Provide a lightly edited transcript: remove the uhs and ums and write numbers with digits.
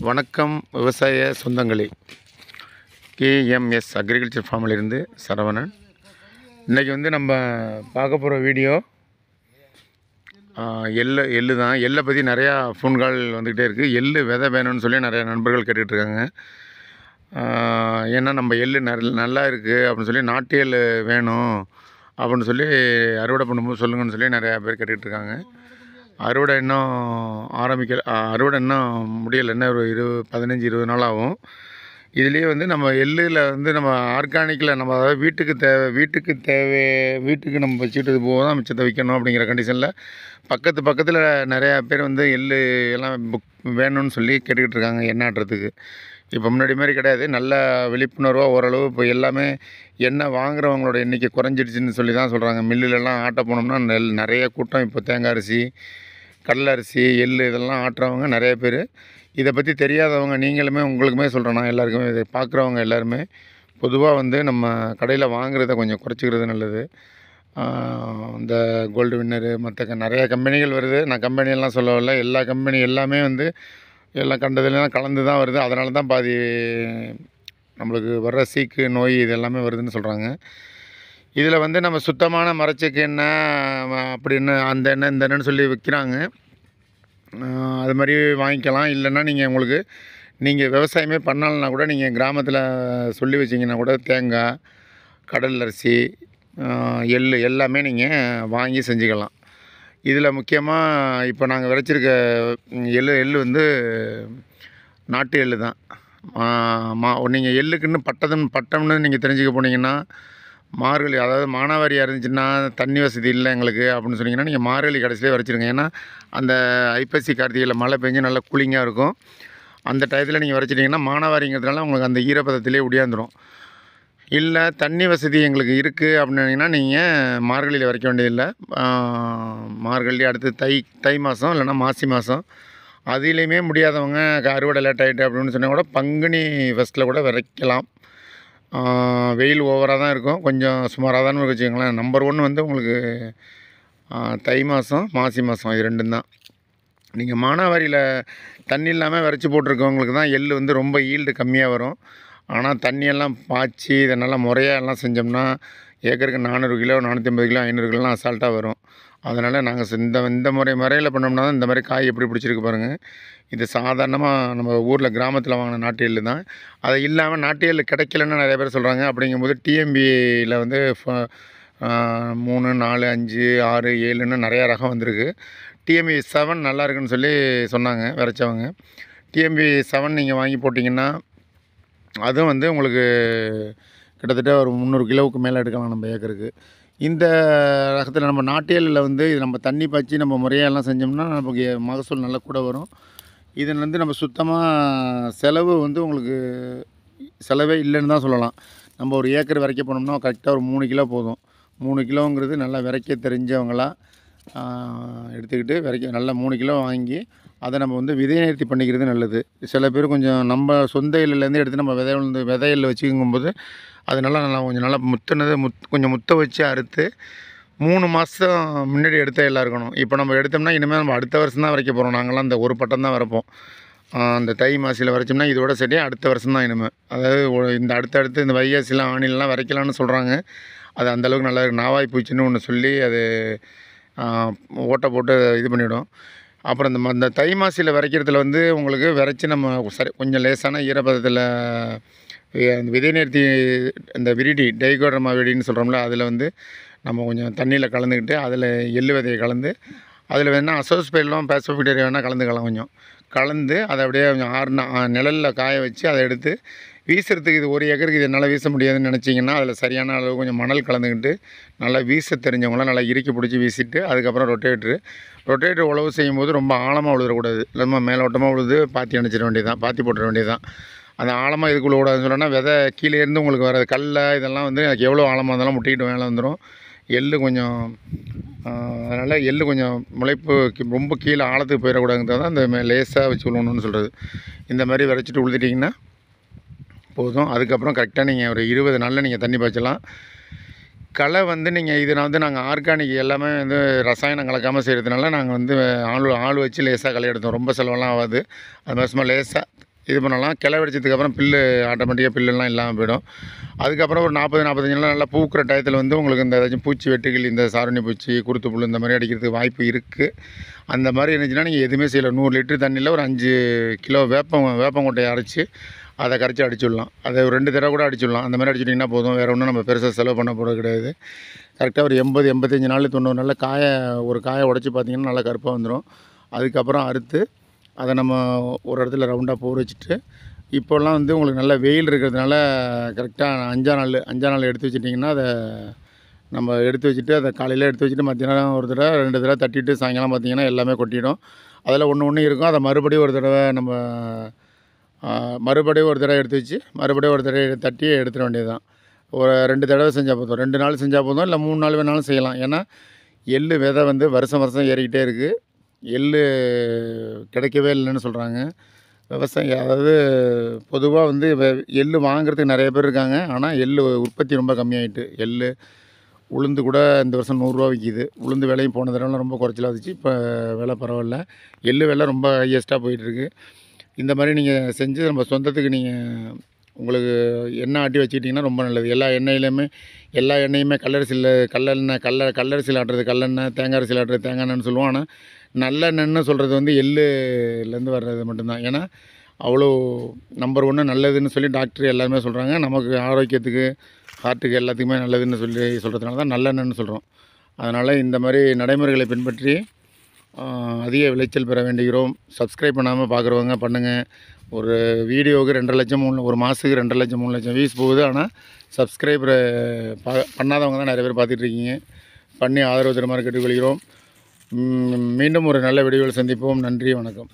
வணக்கம் விவசாய சொந்தங்களே. கேஎம்எஸ் அக்ரிகல்ச்சர் ஃபார்மிலிருந்து சரவணன். இன்றைக்கி நம்ம பார்க்க போகிற வீடியோ எள்ளு தான். எள்ளை பற்றி நிறையா ஃபோன் கால் வந்துக்கிட்டே இருக்குது. எள்ளு விதை வேணும்னு சொல்லி நிறையா நண்பர்கள் கேட்டுட்ருக்காங்க. ஏன்னா நம்ம எள்ளு நல்லா இருக்குது அப்படின்னு சொல்லி நாட்டு எள்ளு வேணும் அப்படின்னு சொல்லி அறுவடை பண்ணும்போது சொல்லுங்கன்னு சொல்லி நிறையா பேர் கேட்டுட்ருக்காங்க. அறுவடை இன்னும் முடியலை. இன்னும் ஒரு 15-20 நாள் ஆகும். இதுலேயே நம்ம எள்ளில் நம்ம ஆர்கானிக்கில் நம்ம அதாவது வீட்டுக்கு நம்ம வச்சுக்கிட்டது போக தான் மிச்சத்தை விற்கணும் அப்படிங்கிற கண்டிஷனில் பக்கத்தில் நிறையா பேர் எள்ளு எல்லாம் வேணும்னு சொல்லி கேட்டுக்கிட்டு இருக்காங்க எண்ணாட்டுறதுக்கு. இப்போ முன்னாடி மாதிரி கிடையாது. நல்ல விழிப்புணர்வாக ஓரளவு இப்போ எல்லாமே எண்ணெய் வாங்குறவங்களோட எண்ணிக்கை குறைஞ்சிடுச்சின்னு சொல்லி தான் சொல்கிறாங்க. மில்லுலலாம் ஆட்ட போனோம்னா நிறைய கூட்டம். இப்போ தேங்காய் அரிசி, கடலை அரிசி, எள்ளு இதெல்லாம் ஆட்டுறவங்க நிறைய பேர். இதை பற்றி தெரியாதவங்க நீங்களுமே உங்களுக்குமே சொல்கிறேன். நான் எல்லாருக்குமே இதை பார்க்குறவங்க எல்லாருமே பொதுவாக நம்ம கடையில் வாங்குறத கொஞ்சம் குறைச்சிக்கிறது நல்லது. இந்த கோல்டு வின்னரு மற்ற நிறையா கம்பெனிகள் வருது. நான் கம்பெனியெல்லாம் சொல்லவில்லை. எல்லா கம்பெனி எல்லாமே எல்லாம் கண்டதுலாம் கலந்து தான் வருது. அதனால தான் பாதி நம்மளுக்கு வர்ற சீக்கு நோய் இது எல்லாமே வருதுன்னு சொல்கிறாங்க. இதில் நம்ம சுத்தமான மரச்செக்கு எண்ணெய் அப்படின்னு அந்த எண்ணெய் இந்த எண்ணெய்னு சொல்லி விற்கிறாங்க. அது மாதிரி வாங்கிக்கலாம். இல்லைன்னா நீங்கள் விவசாயமே பண்ணலன்னா கூட நீங்கள் கிராமத்தில் சொல்லி வச்சிங்கன்னா கூட தேங்காய், கடல் அரிசி, எள்ளு எல்லாமே நீங்கள் வாங்கி செஞ்சுக்கலாம். இதில் முக்கியமாக இப்போ நாங்கள் விளைச்சிருக்க எள்ளு நாட்டு எள்ளு தான். நீங்கள் எள்ளுக்குன்னு பட்டம்னு நீங்கள் தெரிஞ்சுக்க போனீங்கன்னா மார்கழி, அதாவது மானாவாரியாக இருந்துச்சுன்னா தண்ணி வசதி இல்லை எங்களுக்கு அப்படின்னு சொன்னீங்கன்னா நீங்கள் மார்கழி கடைசியிலே வரைச்சிருங்க. ஏன்னா அந்த ஐப்பசி கார்த்திகையில் மழை பெஞ்சு நல்லா கூலிங்காக இருக்கும். அந்த டயத்தில் நீங்கள் வரைச்சிட்டிங்கன்னா மானாவாரிங்கிறதுனால உங்களுக்கு அந்த ஈரப்பதத்திலே ஒடியாந்துடும். இல்லை தண்ணி வசதி எங்களுக்கு இருக்குது அப்படின்னீங்கன்னா நீங்கள் மார்கழியில் வரைக்க வேண்டியதில்லை. மார்கழி அடுத்து தை மாதம் இல்லைன்னா மாசி மாதம் அதிலையுமே முடியாதவங்க அறுவடை லேட் ஆகிட்டு அப்படின்னு சொன்னால் கூட பங்குனி ஃபஸ்ட்டில் கூட விதைக்கலாம். வெயில் ஓவராக தான் இருக்கும், கொஞ்சம் சுமாராக தான் வச்சுக்கோங்களேன். நம்பர் 1 உங்களுக்கு தை மாதம் மாசி மாதம் இது 2 தான். நீங்கள் மானாவாரியில் தண்ணி இல்லாமல் விரைச்சி போட்டிருக்கவங்களுக்கு தான் எள்ளு ரொம்ப ஈல்டு கம்மியாக வரும். ஆனால் தண்ணியெல்லாம் பாய்ச்சி இதை நல்லா முறையாக எல்லாம் செஞ்சோம்னா ஏக்கருக்கு 400 கிலோ 450 கிலோ 500 கிலோலாம் அசால்ட்டாக வரும். அதனால் நாங்கள் இந்த முறையில் பண்ணோம்னா தான் இந்த மாதிரி காய் எப்படி பிடிச்சிருக்கு பாருங்கள். இது சாதாரணமாக நம்ம ஊரில் கிராமத்தில் வாங்கின நாட்டு எள்ளு தான். அது இல்லாமல் நாட்டு எள்ளு கிடைக்கலன்னு நிறைய பேர் சொல்கிறாங்க. அப்படிங்கும்போது டிஎம்பியில் 3, 4, 5, 6, 7ன்னு நிறையா ரகம் வந்திருக்கு. டிஎம்பி 7 நல்லா இருக்குன்னு சொல்லி சொன்னாங்க விரைச்சவங்க. டிஎம்பி 7 நீங்கள் வாங்கி போட்டிங்கன்னா அதுவும் உங்களுக்கு கிட்டத்தட்ட ஒரு 300 கிலோவுக்கு மேலே எடுக்கலாம் நம்ம ஏக்கருக்கு. இந்த ரகத்தில் நம்ம நாட்டு எள்ளில் இது நம்ம தண்ணி பாய்ச்சி நம்ம முறையெல்லாம் செஞ்சோம்னா நமக்கு மகசூல் நல்லா கூட வரும். இது நம்ம சுத்தமாக செலவு உங்களுக்கு செலவே இல்லைன்னு தான் சொல்லலாம். நம்ம ஒரு ஏக்கர் விரைக்க போனோம்னா கரெக்டாக ஒரு 3 கிலோ போதும். 3 கிலோங்கிறது நல்லா விரைக்க தெரிஞ்சவங்களாம் எடுத்துக்கிட்டு நல்லா 3 கிலோ வாங்கி அதை நம்ம விதை நேர்த்தி பண்ணிக்கிறது நல்லது. சில பேர் கொஞ்சம் நம்ம சொந்த எள்ளுலேருந்து எடுத்து நம்ம விதை எள்ளு வச்சுக்கும்போது அது நல்லா கொஞ்சம் நல்லா கொஞ்சம் முத்த வச்சு அறுத்து 3 மாதம் முன்னாடி எடுத்த எல்லாம் இருக்கணும். இப்போ நம்ம எடுத்தோம்னா இனிமேல் நம்ம அடுத்த வருஷம் தான் வரைக்க போகிறோம். நாங்களாம் அந்த ஒரு பட்டம் தான் வரைப்போம். அந்த தை மாசியில் வரைச்சோம்னா இதோட சரி அடுத்த வருஷம் தான் இனிமேல். அதாவது இந்த அடுத்தடுத்து இந்த வைகாசிலாம் ஆணிலெலாம் வரைக்கலான்னு சொல்கிறாங்க. அது அந்தளவுக்கு நல்லா இருக்குது. நாவாய் பூச்சின்னு ஒன்று சொல்லி அது ஓட்டை போட்டு இது பண்ணிவிடும். அப்புறம் இந்த தை மாசியில் விரைக்கிறதுல உங்களுக்கு விரைச்சி நம்ம சரி கொஞ்சம் லேசான ஈரப்பதத்தில் அந்த விதை நேர்த்தி இந்த விரிடி டைகோடர்மா விரிடின்னு சொல்கிறோம்ல, அதில் நம்ம கொஞ்சம் தண்ணியில் கலந்துக்கிட்டு அதில் எள்ளு விதையை கலந்து அதில் வேணால் அசோஸ்பைலும் பேசோஃபிட்டேரியா வேணால் கலந்துக்கலாம். கொஞ்சம் கலந்து அதை அப்படியே கொஞ்சம் நிழலில் காய வச்சு அதை எடுத்து வீசுறதுக்கு இது ஒரு ஏக்கருக்கு இது என்னால் வீச முடியாதுன்னு நினச்சிங்கன்னா அதில் சரியான அளவு கொஞ்சம் மணல் கலந்துக்கிட்டு நல்லா வீச தெரிஞ்சவங்களாம் நல்லா இறுக்கி பிடிச்சி வீசிட்டு அதுக்கப்புறம் ரொட்டேட்ரு உழவு செய்யும்போது ரொம்ப ஆழமாக உழுதுறக்கூடாது. இல்லாமல் மேலோட்டமாக உழுது பாத்தி அணைச்சிட வேண்டியதான், பாத்தி போட்டுற வேண்டியதுதான். அந்த ஆழமாக இதுக்குள்ள விடாதுன்னு சொன்னால் விதை கீழே இருந்து உங்களுக்கு வராது. கல்லை இதெல்லாம் எனக்கு எவ்வளோ ஆழமாக இருந்தாலும் முட்டிக்கிட்டு மேலே வந்துடும். எள்ளு கொஞ்சம் அதனால் எள்ளு கொஞ்சம் முளைப்பு ரொம்ப கீழே ஆழத்துக்கு போயிடக்கூடாதுங்கிறது தான் இந்த லேசாக வச்சு விழணுன்னு சொல்கிறது. இந்த மாதிரி விரைச்சிட்டு உழுதுட்டிங்கன்னா போதும். அதுக்கப்புறம் கரெக்டாக நீங்கள் ஒரு 20 நாளில் நீங்கள் தண்ணி பாய்ச்சலாம். களை நீங்கள் இதில் நாங்கள் ஆர்கானிக் எல்லாமே ரசாயனம் கலக்காமல் செய்கிறதுனால நாங்கள் ஆள் வச்சு லேசாக களை எடுத்தோம். ரொம்ப செலவெல்லாம் ஆகாது. அது மாதிரி சும்மா லேசாக இது பண்ணலாம். கிளை வெடிச்சதுக்கப்புறம் புல்லு ஆட்டோமேட்டிக்காக புல்லெல்லாம் இல்லாமல் போயிடும். அதுக்கப்புறம் ஒரு 40-45 நாள் நல்லா பூக்கிற டயத்தில் வந்து உங்களுக்கு இந்த ஏதாச்சும் பூச்சி வெட்டுக்கிளி, இந்த சாரணி பூச்சி, குருத்து புழு இந்த மாதிரி அடிக்கிறதுக்கு வாய்ப்பு இருக்குது. அந்த மாதிரி இருந்துச்சுன்னா நீங்கள் எதுவுமே செய்யலை. 100 லிட்டர் தண்ணியில் ஒரு 5 கிலோ வேப்பங்கொட்டையை அரைச்சி அதை கரைச்சி அடிச்சுடலாம். அதை ஒரு 2 தடவை கூட அடிச்சுடலாம். அந்த மாதிரி அடிச்சுட்டிங்கன்னா போதும். வேறு ஒன்றும் நம்ம பெருசாக செலவு பண்ண போகிறது கிடையாது. கரெக்டாக ஒரு 80-85 நாள் 90 நாளில் ஒரு காயை உடச்சி பார்த்தீங்கன்னா நல்லா கருப்பாக வந்துடும். அதுக்கப்புறம் அறுத்து அதை நம்ம ஒரு இடத்துல ரவுண்டாக போர் வச்சுட்டு, இப்போல்லாம் வந்து உங்களுக்கு நல்ல வெயில் இருக்கிறதுனால கரெக்டாக 5 நாள் எடுத்து வச்சுட்டிங்கன்னா அதை நம்ம எடுத்து வச்சுட்டு, அதை காலையில் எடுத்து வச்சுட்டு மத்தியானம் ஒரு தடவை 2 தடவை தட்டிட்டு சாயங்காலம் பார்த்திங்கன்னா எல்லாமே கொட்டிடும். அதில் ஒன்று இருக்கும். அதை மறுபடியும் ஒரு தடவை நம்ம மறுபடியும் ஒரு தடவை எடுத்து வச்சு மறுபடியும் ஒரு தடவை தட்டி எடுத்துட வேண்டியது தான். ஒரு 2 தடவை செஞ்சால் போதும். 2 நாள் செஞ்சால் போதும், இல்லை 3 நாள் வேணாலும் செய்யலாம். ஏன்னா எள்ளு விதை வந்து வருஷம் ஏறிக்கிட்டே இருக்குது. எள்ளு கிடைக்கவே இல்லைன்னு சொல்கிறாங்க. விவசாயம் அதாவது பொதுவாக வந்து எள்ளு வாங்குறதுக்கு நிறைய பேர் இருக்காங்க. ஆனால் எள்ளு உற்பத்தி ரொம்ப கம்மியாயிட்டு. உளுந்து கூட இந்த வருஷம் ரூ. 100 விற்கிது. உளுந்து விலையும் போன தடவைலாம் ரொம்ப குறைச்சலாக இருந்துச்சு. இப்போ விலை பரவாயில்ல. எள்ளு விலை ரொம்ப ஹையஸ்ட்டாக போயிட்டுருக்கு. இந்த மாதிரி நீங்கள் செஞ்சு நம்ம சொந்தத்துக்கு நீங்கள் உங்களுக்கு எண்ணெய் ஆட்டி வச்சுக்கிட்டிங்கன்னா ரொம்ப நல்லது. எல்லா எண்ணெயுமே கல்லரிசியில் ஆட்டுறது கல்லெண்ணெய், தேங்காய் அரிசியில் ஆட்டுறது தேங்காய் எண்ணெய்னு சொல்லுவோம். ஆனால் நல்லெண்ணெய்னு சொல்கிறது வந்து எள்ளுலேருந்து வர்றது மட்டும்தான். ஏன்னா அவ்வளோ நம்பர் 1 நல்லதுன்னு சொல்லி டாக்டர் எல்லாருமே சொல்கிறாங்க. நமக்கு ஆரோக்கியத்துக்கு, ஹார்ட்டுக்கு எல்லாத்துக்குமே நல்லதுன்னு சொல்கிறதுனால தான் நல்லெண்ணெய்னு சொல்கிறோம். அதனால் இந்த மாதிரி நடைமுறைகளை பின்பற்றி அதிக விளைச்சல் பெற வேண்டுகிறோம். சப்ஸ்கிரைப் பண்ணாமல் பார்க்குறவங்க பண்ணுங்கள். ஒரு வீடியோவுக்கு 2.5 லட்சம் ஒரு மாதத்துக்கு 2.5 லட்சம் 3 லட்சம் வியூஸ் போகுது. ஆனால் சப்ஸ்கிரைபரை பண்ணாதவங்க தான் நிறைய பேர் பார்த்துட்ருக்கீங்க. பண்ணி ஆதரவு தருமாறு கேட்டுக்கொள்கிறோம். மீண்டும் ஒரு நல்ல வீடியோவில் சந்திப்போம். நன்றி, வணக்கம்.